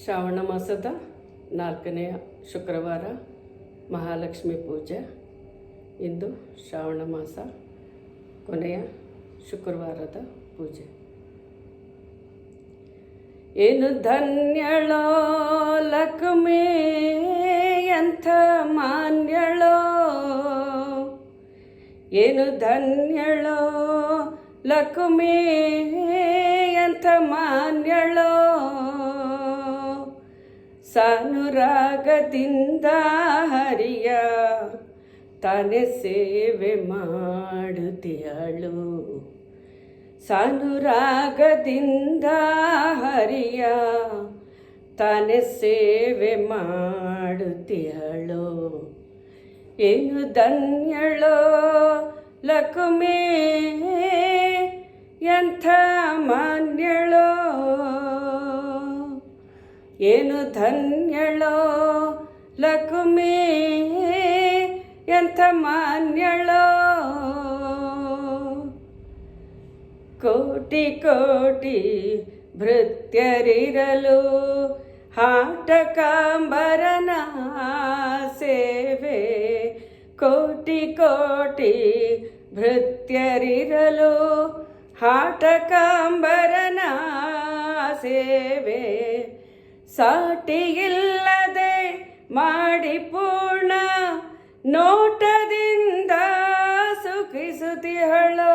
ಶ್ರಾವಣ ಮಾಸದ 4ನೇ ಶುಕ್ರವಾರ ಮಹಾಲಕ್ಷ್ಮಿ ಪೂಜೆ. ಇಂದು ಶ್ರಾವಣ ಮಾಸ ಕೊನೆಯ ಶುಕ್ರವಾರದ ಪೂಜೆ. ಏನು ಧನ್ಯಳೋ ಲಕ್ಷ್ಮಿ, ಎಂಥ ಮಾನ್ಯಳೋ. ಏನು ಧನ್ಯಳೋ ಲಕ್ಷ್ಮಿ, ಎಂಥ ಮಾನ್ಯಳೋ. ಸಾನುರಾಗದಿಂದ ಹರಿಯ ತಾನೇ ಸೇವೆ ಮಾಡುತ್ತಿಯಳು. ಸಾನುರಾಗದಿಂದ ಹರಿಯ ತಾನೇ ಸೇವೆ ಮಾಡುತ್ತಿಯಳು. ಏನು ಧನ್ಯಳೋ ಲಕ್ಷ್ಮಿ, ಎಂಥ ಮಾನ್ಯಳೋ. ಏನು ಧನ್ಯಳೋ ಲಕ್ಷ್ಮಿ, ಎಂಥ ಮಾನ್ಯಳೋ. ಕೋಟಿ ಕೋಟಿ ಭೃತ್ಯರಿರಲು ಹಾಟಕಾಂಬರನ ಸೇವೆ. ಕೋಟಿ ಕೋಟಿ ಭೃತ್ಯರಿರಲು ಹಾಟಕಾಂಬರನ ಸೇವೆ. ಸಾಟಿಯಿಲ್ಲದೆ ಮಾಡಿ ಪೂರ್ಣ ನೋಟದಿಂದ ಸುಖಿಸುತ್ತಿಹಳೋ.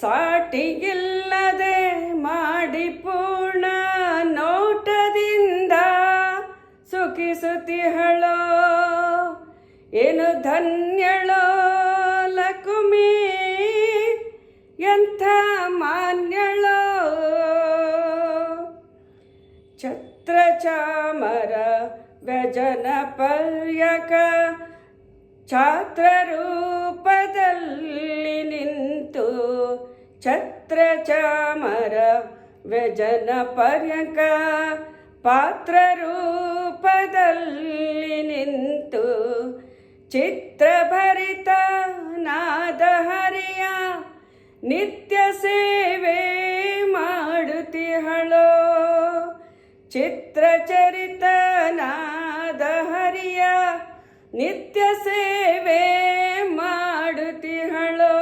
ಸಾಟಿಯಿಲ್ಲದೆ ಮಾಡಿ ಪೂರ್ಣ ನೋಟದಿಂದ ಸುಖಿಸುತ್ತಿಹಳೋ. ಏನು ಧನ್ಯಳೋ ಲಕ್ಷ್ಮಿ, ಎಂಥ ಮಾನ್ಯಳೋ. ಛತ್ರ ಚಾಮರ ವ್ಯಜನ ಪರ್ಯಕ ಛಾತ್ರ ರೂಪದಲ್ಲಿ ನಿಂತು. ಛತ್ರ ಚಾಮರ ವ್ಯಜನ ಪರ್ಯಕ ಪಾತ್ರ ರೂಪದಲ್ಲಿ ನಿಂತು. ಚಿತ್ರಭರಿತ ನಾದ ಹರಿಯ ನಿತ್ಯ ಸೇವೆ ಮಾಡುತ್ತಿಹಳೋ. ಚಿತ್ರಚರಿತ ನಾದ ಹರಿಯ ನಿತ್ಯ ಸೇವೆ ಮಾಡುತ್ತಿಹಳೋ.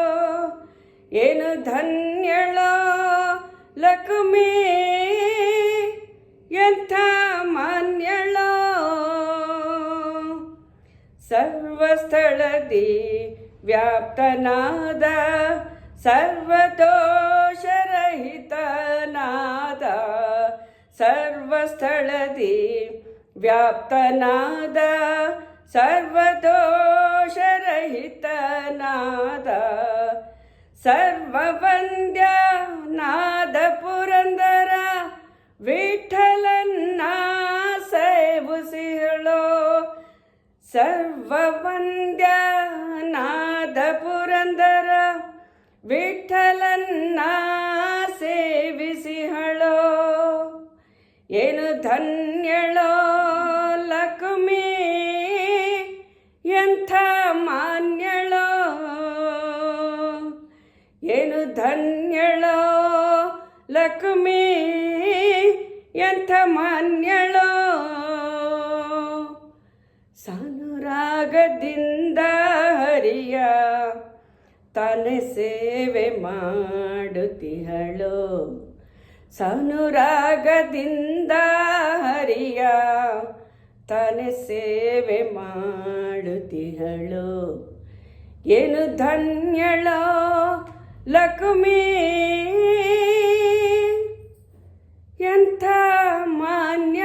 ಏನು ಧನ್ಯಳೋ ಲಕ್ಷ್ಮಿ, ಎಂಥ ಮಾನ್ಯಳೋ. ಸರ್ವಸ್ಥಳದಿ ವ್ಯಾಪ್ತನಾದ ಸರ್ವದೋಷರಹಿತನಾದ. ಸರ್ವಸ್ಥಳದಿ ವ್ಯಾಪ್ತನಾದ ಸರ್ವದೋಷರಹಿತನಾದ. ಸರ್ವವಂದ್ಯ ನಾದ ಪುರಂದರ ವಿಠಲನ್ನ ಸೇವಿಸಿಹಳೋ. ಸರ್ವವಂದ್ಯ ನಾದ ಪುರಂದರ ವಿಠಲನ್ನ ಸೇವಿಸಿಹಳೋ. ಏನು ಧನ್ಯಳೋ ಲಕ್ಷ್ಮಿ, ಎಂಥ ಮಾನ್ಯಳೋ. ಏನು ಧನ್ಯಳೋ ಲಕ್ಷ್ಮಿ, ಎಂಥ ಮಾನ್ಯಳೋ. ಸಾನುರಾಗದಿಂದ ಹರಿಯ ತಾನೇ ಸೇವೆ ಮಾಡುತ್ತಿಹಳೋ. ಸಾನುರಾಗದಿಂದ ಹರಿಯ ತಾನೇ ಸೇವೆ ಮಾಡುತ್ತಿಹಳೋ. ಏನು ಧನ್ಯಳೋ ಲಕ್ಷ್ಮಿ, ಎಂಥ ಮಾನ್ಯ